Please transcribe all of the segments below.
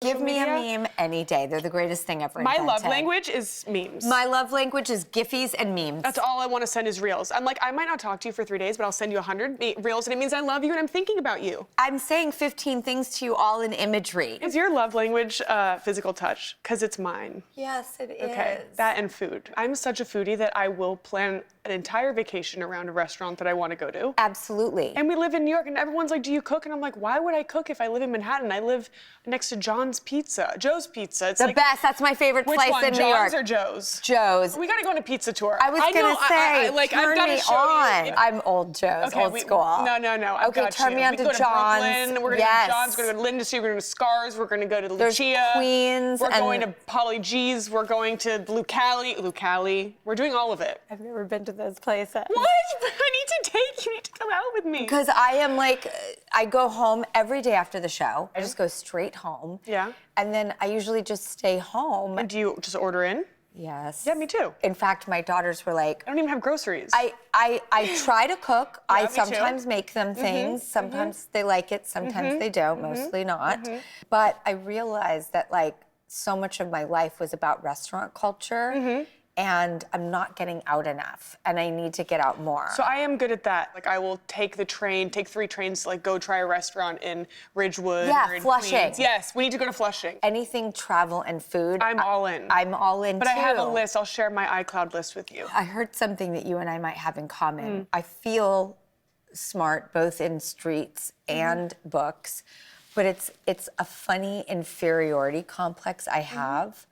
social media. Give me a meme any day. They're the greatest thing ever My invented. love language is memes. My love language is Giphies and memes. That's all I want to send is reels. I'm like, I might not talk to you for 3 days, but I'll send you 100 reels, and it means I love you and I'm thinking about you. I'm saying 15 things to you all in imagery. Is your love language physical touch? Because it's mine. Yes, it is. Okay, that and food. I'm such a foodie that I will plan an entire vacation around a restaurant that I want to go to. Absolutely. And we live in New York, and everyone's like, do you cook? And I'm like, why would I cook if I live in Manhattan? I live next to Joe's Pizza. It's the best. That's my favorite which place one, in New York. John's or Joe's? Joe's. We gotta go on a pizza tour. I was gonna say, like, turn I've gotta me show on. you. I'm old Joe's, old school. No. I've Okay, got turn you. me on We to go to John's. Brooklyn. We're gonna go to John's. We're gonna go to Linda's. We're gonna go to Scars. We're gonna go to There's Lucia. Queens. We're going to Polly G's. We're going to Lucali. We're doing all of it. I've never been to those places. What? I need to take you. You need to come out with me. Because I am like, I go home every day after the show. I just go straight home. Yeah. And then I usually just stay home. And do you just order in? Yes. Yeah, me too. In fact, my daughters were like, I don't even have groceries. I try to cook. Yeah, I me too. sometimes make them things. Sometimes they like it. Sometimes they don't. Mostly not. But I realized that like so much of my life was about restaurant culture. And I'm not getting out enough, and I need to get out more. So I am good at that. Like I will take 3 trains to like go try a restaurant in Ridgewood or in Flushing. Queens. Yes, we need to go to Flushing. Anything travel and food. I'm all in. I'm all in But too. I have a list. I'll share my iCloud list with you. I heard something that you and I might have in common. I feel smart both in streets and books, but it's a funny inferiority complex I have.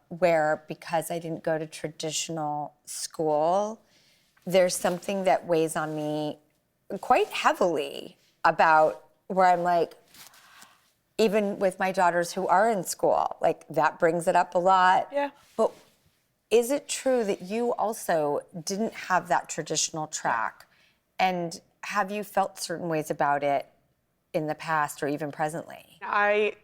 Where because I didn't go to traditional school, there's something that weighs on me quite heavily about where I'm like, even with my daughters who are in school, like that brings it up a lot. Yeah. But is it true that you also didn't have that traditional track? And have you felt certain ways about it in the past or even presently? I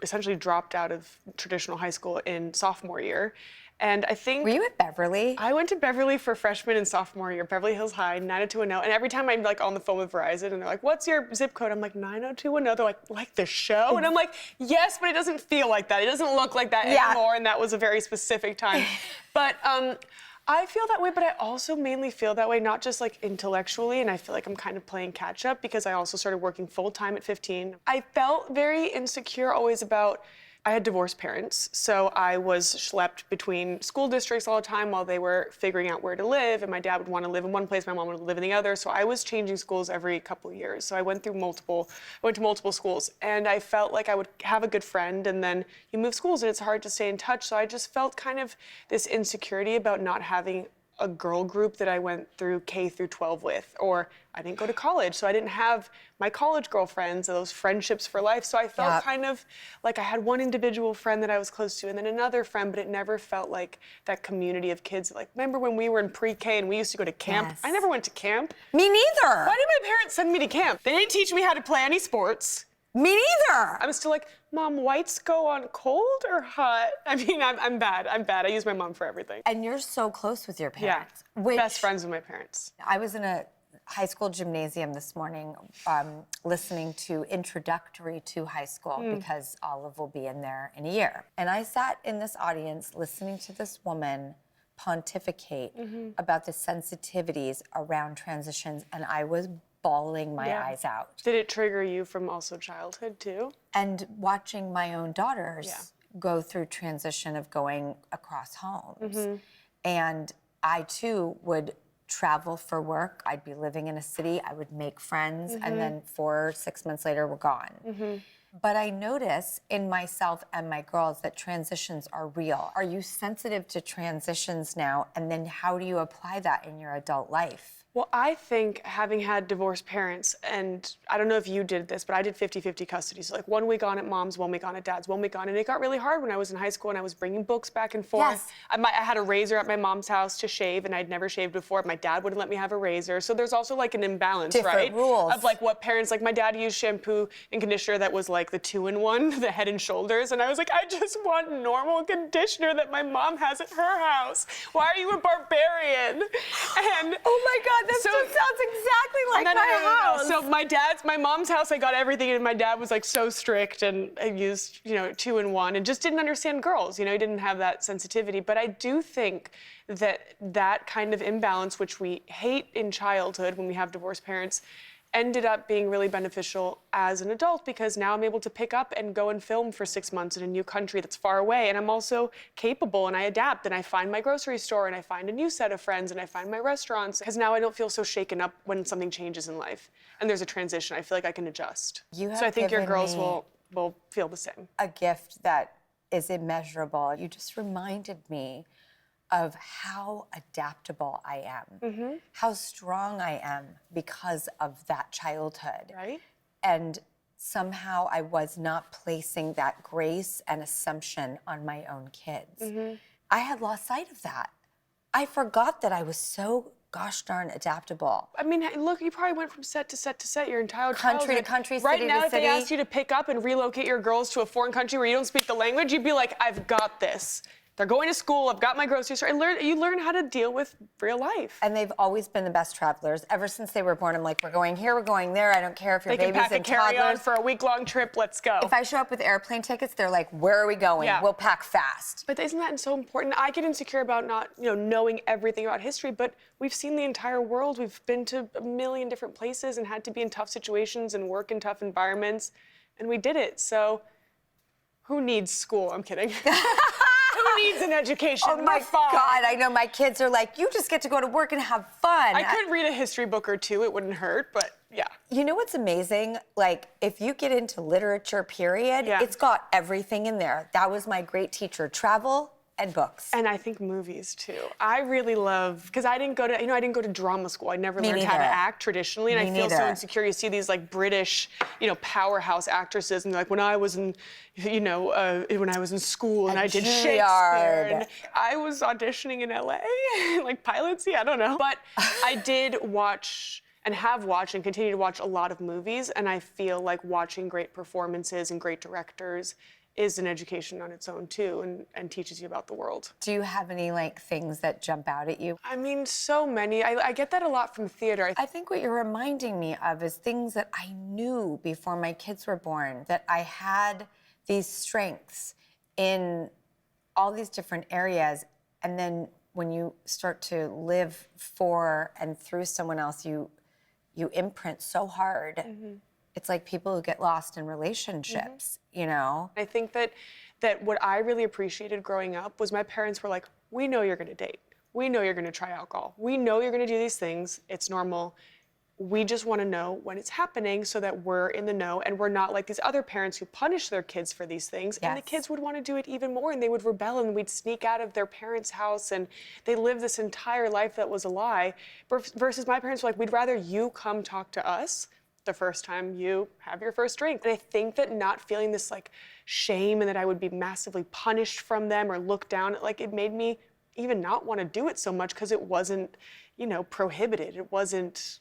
essentially dropped out of traditional high school in sophomore year. And I think... Were you at Beverly? I went to Beverly for freshman and sophomore year, Beverly Hills High, 90210. And every time I'm like on the phone with Verizon and they're like, what's your zip code? I'm like, 90210. They're like the show? And I'm like, yes, but it doesn't feel like that. It doesn't look like that anymore. And that was a very specific time. But I feel that way, but I also mainly feel that way, not just like intellectually, and I feel like I'm kind of playing catch up because I also started working full time at 15. I felt very insecure always about, I had divorced parents, so I was schlepped between school districts all the time while they were figuring out where to live, and my dad would want to live in one place, my mom would live in the other, so I was changing schools every couple of years. So I went to multiple schools, and I felt like I would have a good friend, and then you move schools and it's hard to stay in touch, so I just felt kind of this insecurity about not having a girl group that I went through K through 12 with, or I didn't go to college, so I didn't have my college girlfriends, those friendships for life. So I felt kind of like I had one individual friend that I was close to and then another friend, but it never felt like that community of kids. Like, remember when we were in pre-K and we used to go to camp? Yes. I never went to camp. Me neither. Why did my parents send me to camp? They didn't teach me how to play any sports. Me neither. I'm still like, Mom, whites go on cold or hot? I mean, I'm bad. I use my mom for everything. And you're so close with your Yeah, parents. Which, best friends with my parents. I was in a high school gymnasium this morning listening to Introductory to High School because Olive will be in there in a year. And I sat in this audience listening to this woman pontificate about the sensitivities around transitions, and I was bawling my eyes out. Did it trigger you from also childhood too? And watching my own daughters go through transition of going across homes. And I too would travel for work. I'd be living in a city, I would make friends, and then 4 or 6 months later, we're gone. But I notice in myself and my girls that transitions are real. Are you sensitive to transitions now? And then how do you apply that in your adult life? Well, I think having had divorced parents, and I don't know if you did this, but I did 50-50 custody. So like 1 week on at mom's, 1 week on at dad's, 1 week on. And it got really hard when I was in high school and I was bringing books back and forth. Yes. I had a razor at my mom's house to shave and I'd never shaved before. My dad wouldn't let me have a razor. So there's also like an imbalance, Different right? rules. Of like what parents, like my dad used shampoo and conditioner that was like the 2-in-1, the Head and Shoulders. And I was like, I just want normal conditioner that my mom has at her house. Why are you a barbarian? And oh my God, this just sounds exactly like No. my house. So my mom's house, I got everything, and my dad was like so strict, and I used 2-in-1, and just didn't understand girls. He didn't have that sensitivity. But I do think that kind of imbalance, which we hate in childhood when we have divorced parents, ended up being really beneficial as an adult, because now I'm able to pick up and go and film for 6 months in a new country that's far away. And I'm also capable, and I adapt, and I find my grocery store, and I find a new set of friends, and I find my restaurants, because now I don't feel so shaken up when something changes in life. And there's a transition. I feel like I can adjust. You have so I think your given girls me will feel the same. a gift that is immeasurable. You just reminded me of how adaptable I am, how strong I am because of that childhood. Right? And somehow I was not placing that grace and assumption on my own kids. I had lost sight of that. I forgot that I was so gosh darn adaptable. I mean, look, you probably went from set to set to set your entire Country to childhood. country, right city now, to if they city. asked you to pick up and relocate your girls to a foreign country where you don't speak the language, you'd be like, I've got this. They're going to school, I've got my grocery store. You learn how to deal with real life. And they've always been the best travelers. Ever since they were born, I'm like, we're going here, we're going there. I don't care if your They can baby's pack a in carry-on toddlers. for a week-long trip, let's go. If I show up with airplane tickets, they're like, where are we going? Yeah. We'll pack fast. But isn't that so important? I get insecure about not, knowing everything about history, but we've seen the entire world. We've been to a million different places and had to be in tough situations and work in tough environments, and we did it. So who needs school? I'm kidding. Who needs an education? Oh my We're fine. God, I know my kids are like, you just get to go to work and have fun. I could read a history book or two, it wouldn't hurt, but yeah. You know what's amazing? Like, if you get into literature, period, Yeah. it's got everything in there. That was my great teacher, travel and books. And I think movies too. I really love, because I didn't go to drama school. I never Me learned how to neither. act traditionally, and Me I feel so neither. insecure. You see these like British, powerhouse actresses, and they're like, when I was in, when I was in school and I did Shakespeare, Juilliard. and I was auditioning in LA, like pilots. Yeah, I don't know. But I did watch and have watched and continue to watch a lot of movies, and I feel like watching great performances and great directors is an education on its own too, and teaches you about the world. Do you have any things that jump out at you? I mean, so many. I get that a lot from theater. I think what you're reminding me of is things that I knew before my kids were born, that I had these strengths in all these different areas. And then when you start to live for and through someone else, you imprint so hard. It's like people who get lost in relationships, I think that what I really appreciated growing up was my parents were like, we know you're gonna date. We know you're gonna try alcohol. We know you're gonna do these things. It's normal. We just wanna know when it's happening so that we're in the know, and we're not like these other parents who punish their kids for these things. And the Yes. kids would wanna do it even more, and they would rebel, and we'd sneak out of their parents' house, and they lived this entire life that was a lie. Versus my parents were like, we'd rather you come talk to us the first time you have your first drink. And I think that not feeling this shame and that I would be massively punished from them or looked down, it made me even not want to do it so much, because it wasn't, prohibited. It wasn't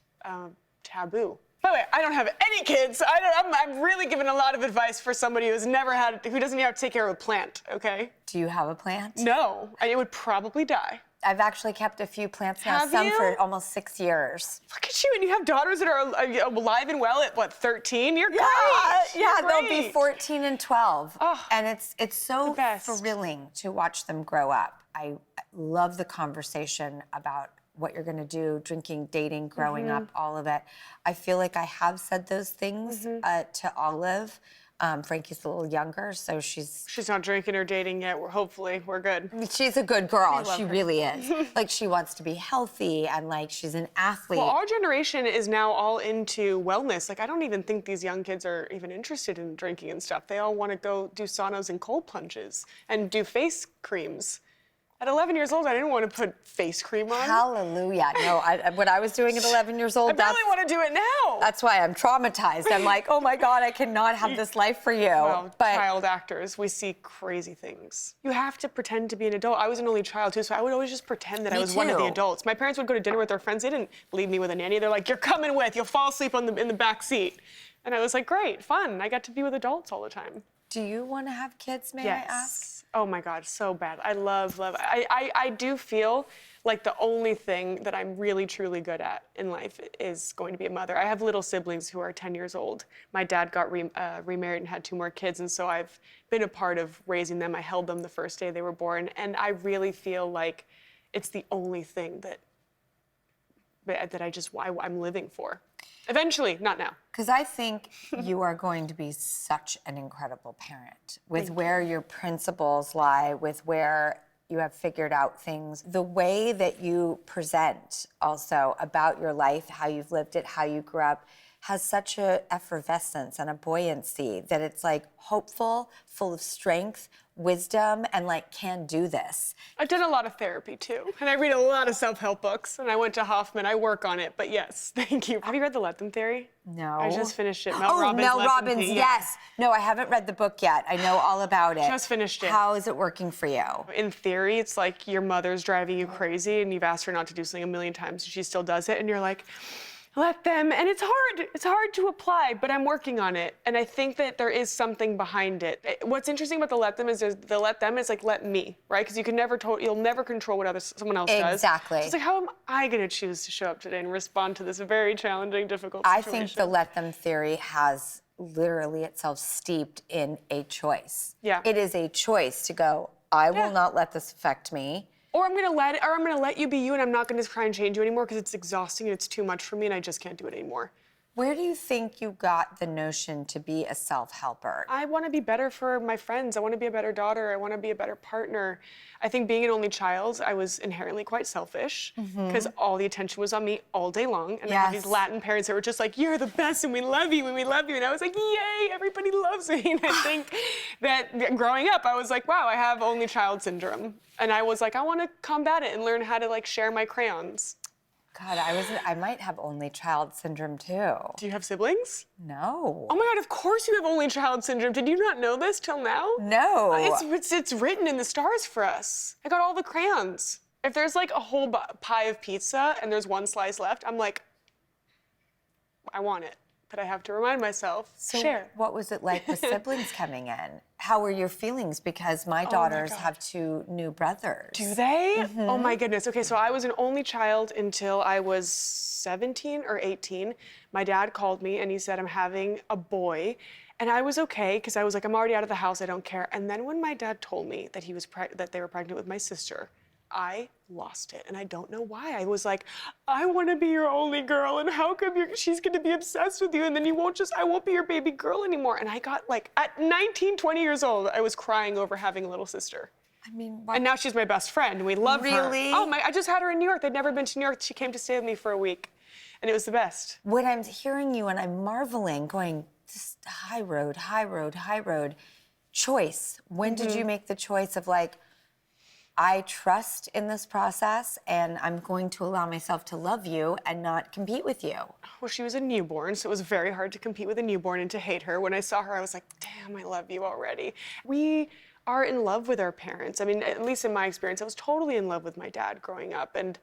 taboo. By the way, I don't have any kids. I'm really giving a lot of advice for somebody who doesn't even have to take care of a plant, okay? Do you have a plant? No, it would probably die. I've actually kept a few plants now, Have some you? for almost 6 years. Look at you, and you have daughters that are alive and well at, 13? You're great. Yeah, You're they'll be great. 14 and 12. Oh, and it's so the best. thrilling to watch them grow up. I love the conversation about what you're going to do, drinking, dating, growing up, all of it. I feel like I have said those things to Olive. Frankie's a little younger, so she's She's not drinking or dating yet. Hopefully, we're good. a good girl. love She her. really is. She wants to be healthy, and she's an athlete. Well, our generation is now all into wellness. I don't even think these young kids are even interested in drinking and stuff. They all want to go do saunas and cold plunges and do face creams. At 11 years old, I didn't want to put face cream on. Hallelujah. No, when I was doing it 11 years old, I barely want to do it now. that's why I'm traumatized. I'm like, oh my God, I cannot have this life for you. Well, but child actors, we see crazy things. You have to pretend to be an adult. I was an only child too, so I would always just pretend that I Me was one of the too. adults. My parents would go to dinner with their friends. They didn't leave me with a nanny. They're like, you're coming with. You'll fall asleep in the back seat. And I was like, great, fun. I got to be with adults all the time. do you want to have kids, may I ask? Oh my God, so bad. I love. I do feel like the only thing that I'm really, truly good at in life is going to be a mother. I have little siblings who are 10 years old. My dad got remarried and had 2 more kids, and so I've been a part of raising them. I held them the first day they were born, and I really feel like it's the only thing that I'm living for. Eventually, not now. Because I think you are going to be such an incredible parent with where your principles lie, with where you have figured out things. The way that you present also about your life, how you've lived it, how you grew up, has such a effervescence and a buoyancy that it's like hopeful, full of strength, wisdom, and like can do this. I've done a lot of therapy too, and I read a lot of self-help books, and I went to Hoffman. I work on it, but yes, thank you. Have you read The Let Them Theory? No. I just finished it. Mel Robbins, yes. No, I haven't read the book yet. I know all about it. Just finished it. How is it working for you? In theory, it's like your mother's driving you crazy, and you've asked her not to do something a million times, and she still does it, and you're like, let them, and it's hard to apply, but I'm working on it. And I think that there is something behind it. What's interesting about the let them is the let them is like let me, right? Because you'll never control what someone else does. Exactly. So it's like, how am I gonna choose to show up today and respond to this very challenging, difficult situation? I think the let them theory has literally itself steeped in a choice. Yeah. It is a choice to go, I will not let this affect me. Or I'm gonna let you be you, and I'm not gonna try and change you anymore because it's exhausting and it's too much for me, and I just can't do it anymore. Where do you think you got the notion to be a self-helper? I want to be better for my friends. I want to be a better daughter. I want to be a better partner. I think being an only child, I was inherently quite selfish because all the attention was on me all day long. And I had these Latin parents that were just like, you're the best and we love you and we love you. And I was like, yay, everybody loves me. And I think that growing up, I was like, wow, I have only child syndrome. And I was like, I want to combat it and learn how to like share my crayons. God, I might have only child syndrome too. Do you have siblings? No. Oh my God, of course you have only child syndrome. Did you not know this till now? No. It's written in the stars for us. I got all the crayons. If there's like a whole pie of pizza and there's 1 slice left, I'm like, I want it. But I have to remind myself, share. What was it like with siblings coming in? How were your feelings? Because my daughters have 2 new brothers. Do they? Oh my goodness. Okay, so I was an only child until I was 17 or 18. My dad called me and he said, I'm having a boy. And I was okay, because I was like, I'm already out of the house, I don't care. And then when my dad told me that that they were pregnant with my sister, I lost it, and I don't know why. I was like, I want to be your only girl, and how come she's going to be obsessed with you, and then I won't be your baby girl anymore. And I got like, at 19, 20 years old, I was crying over having a little sister. I mean, and now she's my best friend, and we love her. Really? Oh I just had her in New York. They'd never been to New York. She came to stay with me for a week, and it was the best. When I'm hearing you and I'm marveling, going, this high road, high road, high road, choice. When did you make the choice of like, I trust in this process and I'm going to allow myself to love you and not compete with you? Well, she was a newborn, so it was very hard to compete with a newborn and to hate her. When I saw her, I was like, damn, I love you already. We are in love with our parents. I mean, at least in my experience, I was totally in love with my dad growing up. And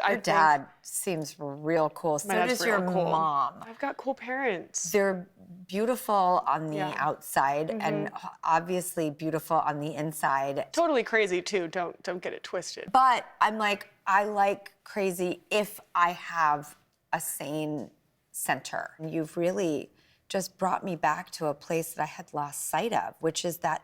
your dad seems real cool. So does your mom. I've got cool parents. They're beautiful on the outside and obviously beautiful on the inside. Totally crazy too, don't get it twisted. But I'm like, I like crazy if I have a sane center. You've really just brought me back to a place that I had lost sight of, which is that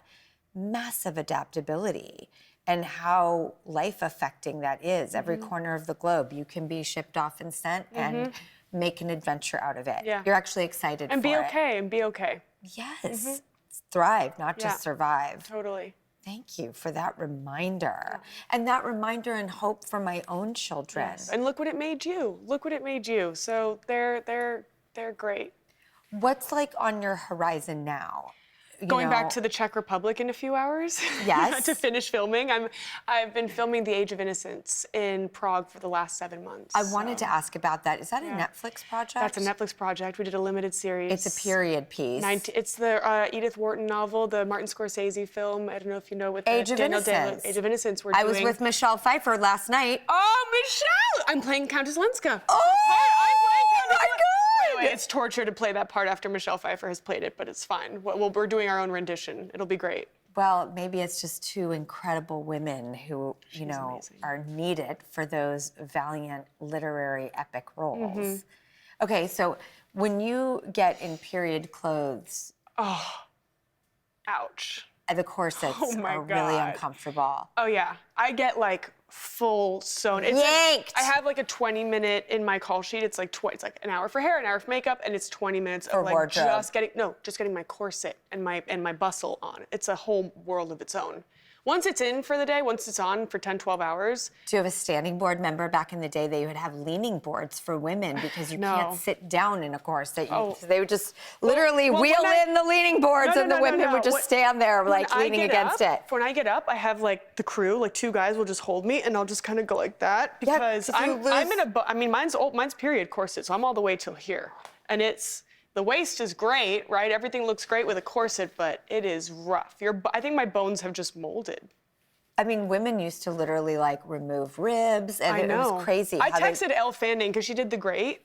massive adaptability and how life affecting that is. Every corner of the globe, you can be shipped off and sent and make an adventure out of it. Yeah. You're actually excited and for it. And be okay. Yes. Thrive, not just survive. Totally. Thank you for that reminder. And that reminder and hope for my own children. Yes. And look what it made you. Look what it made you. So they're great. What's like on your horizon now? Going back to the Czech Republic in a few hours. Yes. To finish filming. I've been filming The Age of Innocence in Prague for the last 7 months. I wanted to ask about that. Is that a Netflix project? That's a Netflix project. We did a limited series. It's a period piece. It's the Edith Wharton novel, the Martin Scorsese film. I don't know if you know, with Age of Innocence. Age of Innocence. I was with Michelle Pfeiffer last night. Oh, Michelle! I'm playing Countess Lenska. Oh, my God! It's torture to play that part after Michelle Pfeiffer has played it, but it's fine. We're doing our own rendition. It'll be great. Well, maybe it's just two incredible women who, you know, amazing. are needed for those valiant literary epic roles. Okay, so when you get in period clothes, Ouch. the corsets Oh my are really God. uncomfortable. Oh yeah, I get like full sewn. It's Yanked. I have like a 20-minute in my call sheet. It's like it's like an hour for hair, an hour for makeup, and it's 20 minutes For of like wardrobe. just getting my corset and my bustle on. It's a whole world of its own. Once it's in for the day, once it's on for 10, 12 hours. Do you have a standing board? Remember back in the day, they would have leaning boards for women because you No. can't sit down in a corset. Oh. So they would just literally well, wheel when I- in the leaning boards No, and the women would just When- stand there when like I leaning get against up, it. When I get up, I have like the crew, like 2 guys will just hold me and I'll just kind of go like that Yeah, because 'cause you I'm in lose- I mean, mine's period corset, so I'm all the way till here. And the waist is great, right? Everything looks great with a corset, but it is rough. I think my bones have just molded. I mean, women used to literally like remove ribs, and it was crazy. I how they- texted Elle Fanning because she did The Great.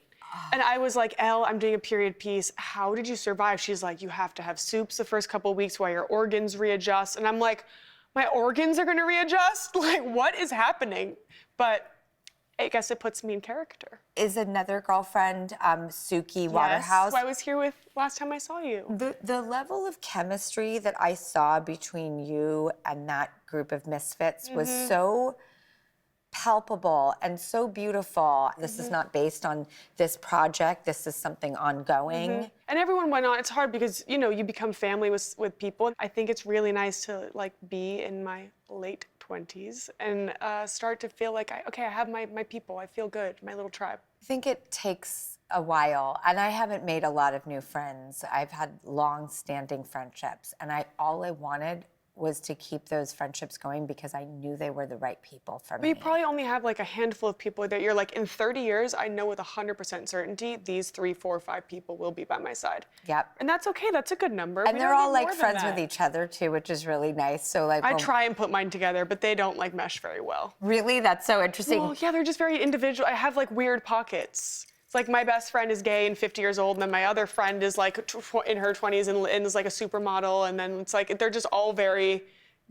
And I was like, Elle, I'm doing a period piece. How did you survive? She's like, you have to have soups the first couple of weeks while your organs readjust. And I'm like, my organs are gonna readjust? Like, what is happening? But I guess it puts me in character. Is another girlfriend, Suki Waterhouse. Yes, who I was here with last time I saw you. The level of chemistry that I saw between you and that group of misfits was so palpable and so beautiful. This is not based on this project. This is something ongoing. And everyone went on. It's hard because, you know, you become family with people. I think it's really nice to like be in my late 20s and start to feel like, I have my people. I feel good, my little tribe. I think it takes a while, and I haven't made a lot of new friends. I've had long-standing friendships, and all I wanted was to keep those friendships going because I knew they were the right people for me. But you probably only have like a handful of people that you're like, in 30 years, I know with 100% certainty, these 3, 4, 5 people will be by my side. Yep. And that's okay, that's a good number. And We they're don't all need like more than friends that. with each other too, which is really nice. So like, I try and put mine together, but they don't like mesh very well. really, that's so interesting. Well, yeah, they're just very individual. I have like weird pockets. It's like my best friend is gay and 50 years old, and then my other friend is like in her 20s and is like a supermodel, and then it's like, they're just all very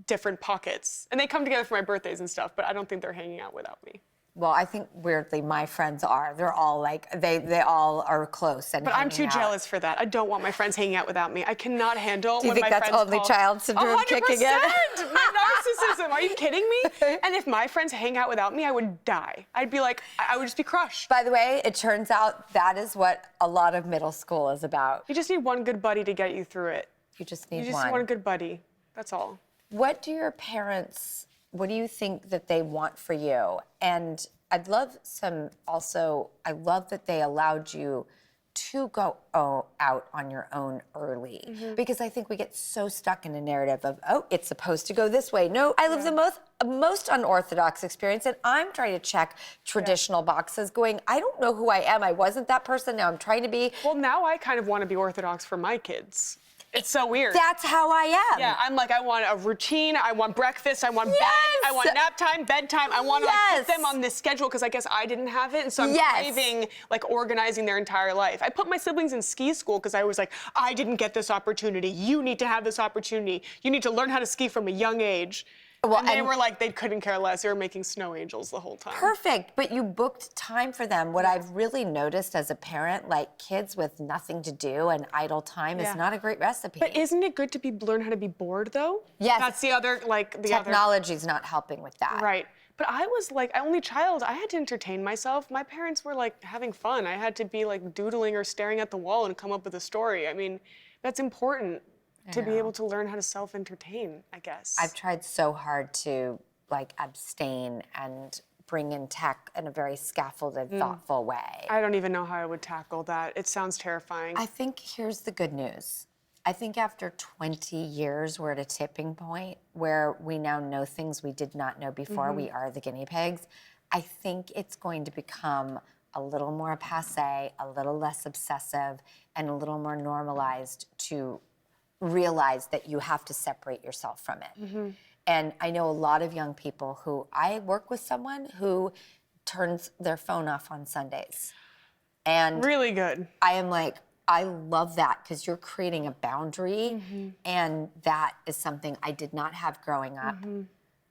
different pockets. And they come together for my birthdays and stuff, but I don't think they're hanging out without me. Well, I think weirdly my friends are. They're all like, they all are close and But I'm too hanging out. jealous for that. I don't want my friends hanging out without me. I cannot handle Do you when think my that's friends only call. child syndrome 100%! kicking in? My narcissism. Are you kidding me? And if my friends hang out without me, I would die. I'd be like, I would just be crushed. By the way, it turns out that is what a lot of middle school is about. You just need one good buddy to get you through it. You just You need just one. need one good buddy. That's all. What do your parents, what do you think that they want for you? And I'd love I love that they allowed you to go out on your own early. Because I think we get so stuck in a narrative of, it's supposed to go this way. No, I live the most unorthodox experience, and I'm trying to check traditional boxes going, I don't know who I am. I wasn't that person. Now I'm trying to be. Well, now I kind of want to be orthodox for my kids. It's so weird. That's how I am. Yeah, I'm like, I want a routine, I want breakfast, I want bed, I want nap time, bedtime. I want to like, put them on this schedule because I guess I didn't have it. And so I'm craving like organizing their entire life. I put my siblings in ski school because I was like, I didn't get this opportunity. You need to have this opportunity. You need to learn how to ski from a young age. Well, and they were like, they couldn't care less. They were making snow angels the whole time. Perfect, but you booked time for them. What I've really noticed as a parent, like kids with nothing to do and idle time is not a great recipe. But isn't it good to learn how to be bored though? Yes. That's the other, Technology's not helping with that. Right. But I was like, only child, I had to entertain myself. My parents were like having fun. I had to be like doodling or staring at the wall and come up with a story. I mean, that's important to be able to learn how to self-entertain, I guess. I've tried so hard to like abstain and bring in tech in a very scaffolded, thoughtful way. I don't even know how I would tackle that. It sounds terrifying. I think here's the good news. I think after 20 years, we're at a tipping point where we now know things we did not know before. We are the guinea pigs. I think it's going to become a little more passé, a little less obsessive, and a little more normalized to realize that you have to separate yourself from it. And I know a lot of young people who, I work with someone who turns their phone off on Sundays. And really good. I am like, I love that because you're creating a boundary, and that is something I did not have growing up.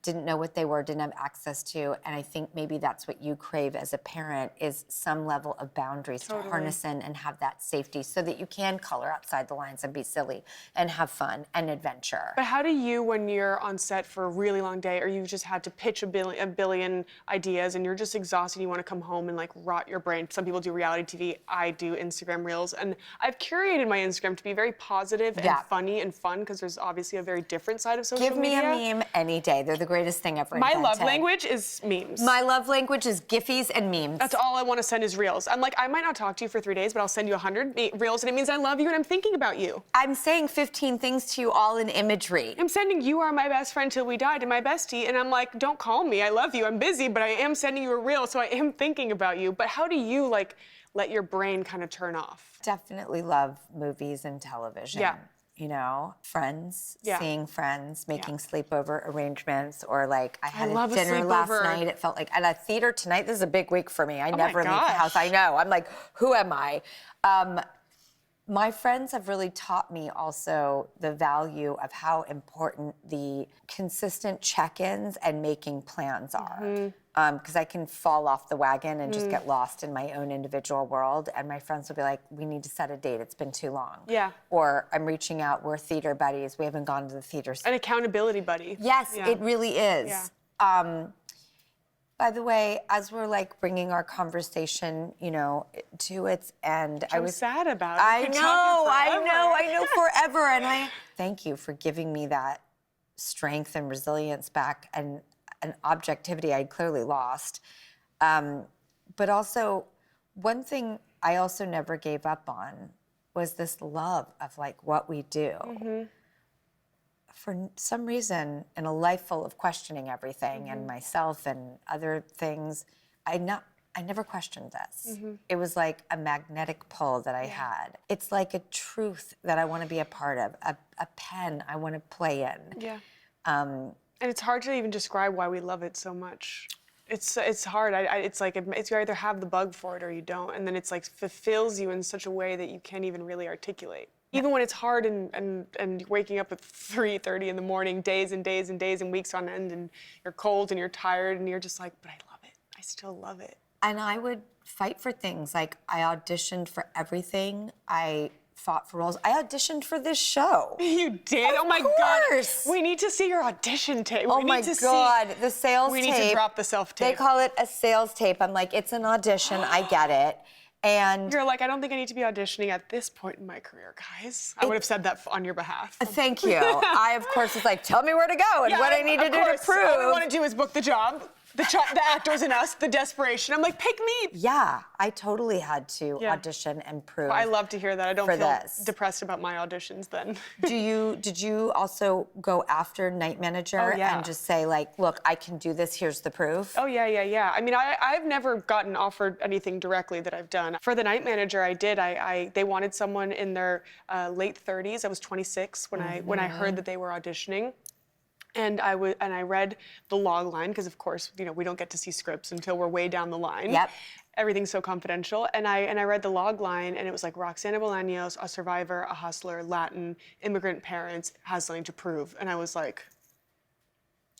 Didn't know what they were, didn't have access to, and I think maybe that's what you crave as a parent is some level of boundaries to harness in and have that safety so that you can color outside the lines and be silly and have fun and adventure. But how do you, when you're on set for a really long day, or you've just had to pitch a billion ideas and you're just exhausted, you want to come home and like rot your brain? Some people do reality TV, I do Instagram Reels, and I've curated my Instagram to be very positive and funny and fun because there's obviously a very different side of social media. Give me a meme any day. They're the greatest thing ever My invented. love language is memes. My love language is Giphies and memes. That's all I want to send is reels. I'm like, I might not talk to you for 3 days, but I'll send you 100 reels, and it means I love you and I'm thinking about you. I'm saying 15 things to you all in imagery. I'm sending you are my best friend till we die to my bestie, and I'm like, don't call me, I love you, I'm busy, but I am sending you a reel, so I am thinking about you. But how do you like let your brain kind of turn off? Definitely love movies and television. Yeah. You know, friends, seeing friends, making sleepover arrangements, or like I had a dinner last night. It felt like at a theater tonight. This is a big week for me. I never leave the house. I know. I'm like, who am I? My friends have really taught me also the value of how important the consistent check-ins and making plans are. Because I can fall off the wagon and just get lost in my own individual world. And my friends will be like, we need to set a date. It's been too long. Yeah. Or I'm reaching out. We're theater buddies. We haven't gone to the theater. An accountability buddy. Yes, it really is. Yeah. By the way, as we're like bringing our conversation, you know, to its end, I was sad about it. I know forever. And I thank you for giving me that strength and resilience back and an objectivity I'd clearly lost. But also, one thing I also never gave up on was this love of like what we do. For some reason, in a life full of questioning everything and myself and other things, I never questioned this. It was like a magnetic pull that I had. It's like a truth that I want to be a part of, a pen I want to play in. Yeah. And it's hard to even describe why we love it so much. It's hard. It's like it's you either have the bug for it or you don't, and then it's like fulfills you in such a way that you can't even really articulate. Even when it's hard and waking up at 3:30 in the morning, days and days and days and weeks on end, and you're cold and you're tired and you're just like, but I love it. I still love it. And I would fight for things. Like I auditioned for everything. I fought for roles. I auditioned for this show. You did? Of oh my course. God. We need to see your audition tape. Oh my God. The sales tape. We need to drop the self-tape. They call it a sales tape. I'm like, it's an audition. I get it. And you're like, I don't think I need to be auditioning at this point in my career, guys. I would have said that on your behalf. Thank you. I, of course, was like, tell me where to go and what I need to do to prove. All I want to do is book the job. The actors and us, the desperation. I'm like, pick me. Yeah, I totally had to audition and prove. Well, I love to hear that. I don't feel depressed about my auditions then. Did you also go after Night Manager and just say like, look, I can do this, here's the proof? Oh, yeah. I mean, I've never gotten offered anything directly that I've done. For the Night Manager, I did. They wanted someone in their late 30s. I was 26 when I heard that they were auditioning. And I read the log line because, of course, you know, we don't get to see scripts until we're way down the line. Yep. Everything's so confidential. And I read the log line, and it was like Roxana Bolaños, a survivor, a hustler, Latin, immigrant parents, has something to prove. And I was like,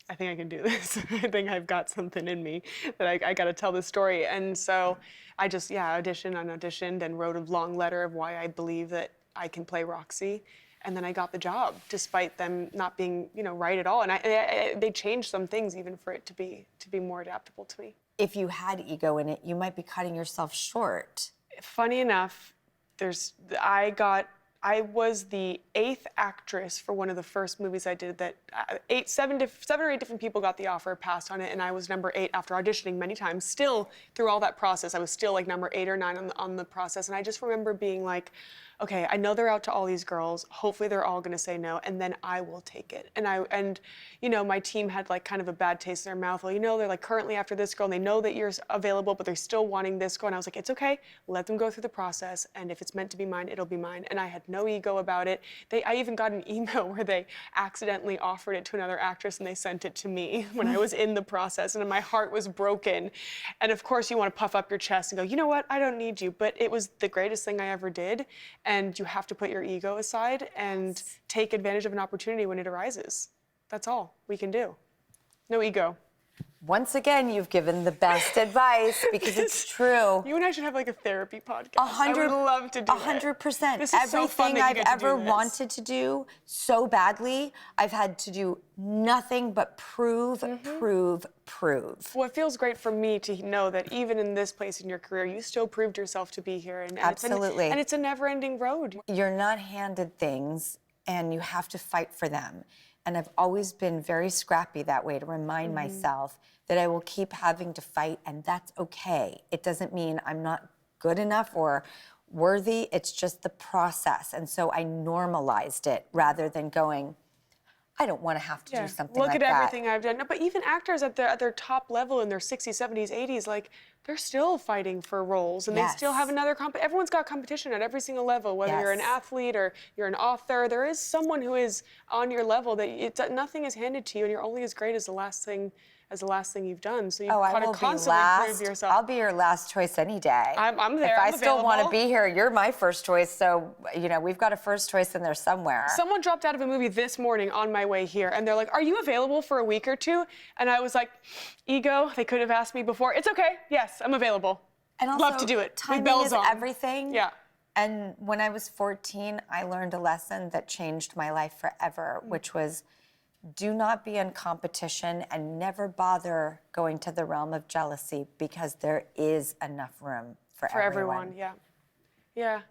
I think I can do this. I think I've got something in me that I got to tell this story. And so I just auditioned and wrote a long letter of why I believe that I can play Roxy. And then I got the job, despite them not being, you know, right at all. And they changed some things even for it to be more adaptable to me. If you had ego in it, you might be cutting yourself short. Funny enough, I was the 8th actress for one of the first movies I did that 7 or 8 different people got the offer, passed on it, and I was number 8 after auditioning many times. Still, through all that process, I was still like number 8 or 9 on the process. And I just remember being like, okay, I know they're out to all these girls. Hopefully they're all gonna say no, and then I will take it. And you know, my team had like kind of a bad taste in their mouth. Well, you know, they're like currently after this girl, and they know that you're available, but they're still wanting this girl. And I was like, it's okay, let them go through the process, and if it's meant to be mine, it'll be mine. And I had no ego about it. I even got an email where they accidentally offered it to another actress, and they sent it to me when I was in the process, and my heart was broken. And of course, you want to puff up your chest and go, you know what, I don't need you. But it was the greatest thing I ever did. and you have to put your ego aside and take advantage of an opportunity when it arises. That's all we can do. No ego. Once again, you've given the best advice because it's true. You and I should have like a therapy podcast. I would love to do 100%. This is so fun Everything that you I've get to ever do this. wanted to do so badly, I've had to do nothing but prove, prove, prove. Well, it feels great for me to know that even in this place in your career, you still proved yourself to be here. And Absolutely. It's a never-ending road. You're not handed things, and you have to fight for them. And I've always been very scrappy that way to remind myself that I will keep having to fight, and that's okay. It doesn't mean I'm not good enough or worthy. It's just the process. And so I normalized it rather than going, I don't want to have to do something Look like at that. everything I've done. No, but even actors at their top level in their 60s, 70s, 80s, like they're still fighting for roles, and they still have another everyone's got competition at every single level, whether you're an athlete or you're an author. There is someone who is on your level that nothing is handed to you, and you're only as great as the last thing you've done. So you've got to constantly prove yourself. I'll be your last choice any day. I'm there. If I I'm still want to available. be here, you're my first choice. So, you know, we've got a first choice in there somewhere. Someone dropped out of a movie this morning on my way here, and they're like, "Are you available for a week or two?" And I was like, "Ego, they could have asked me before. It's okay. Yes, I'm available. And also, love to do it. Timing bells is on. everything. Yeah. And when I was 14, I learned a lesson that changed my life forever, which was do not be in competition and never bother going to the realm of jealousy because there is enough room for everyone. Yeah. Yeah.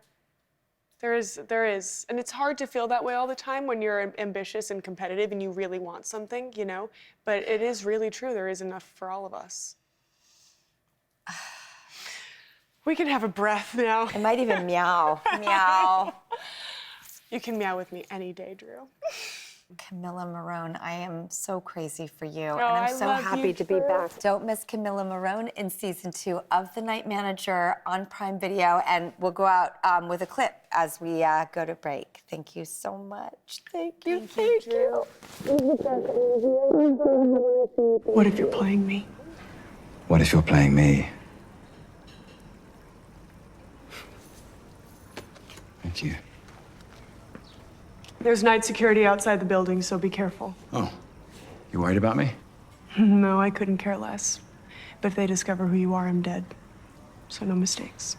There is. And it's hard to feel that way all the time when you're ambitious and competitive and you really want something, you know? But it is really true. There is enough for all of us. We can have a breath now. I might even meow. Meow. You can meow with me any day, Drew. Camila Morrone, I am so crazy for you, and I I'm so love happy you to be back. Don't miss Camila Morrone in season 2 of The Night Manager on Prime Video, and we'll go out with a clip as we go to break. Thank you so much. Thank you. What if you're playing me? What if you're playing me? Thank you. There's night security outside the building, so be careful. Oh, you worried about me? No, I couldn't care less. But if they discover who you are, I'm dead. So no mistakes.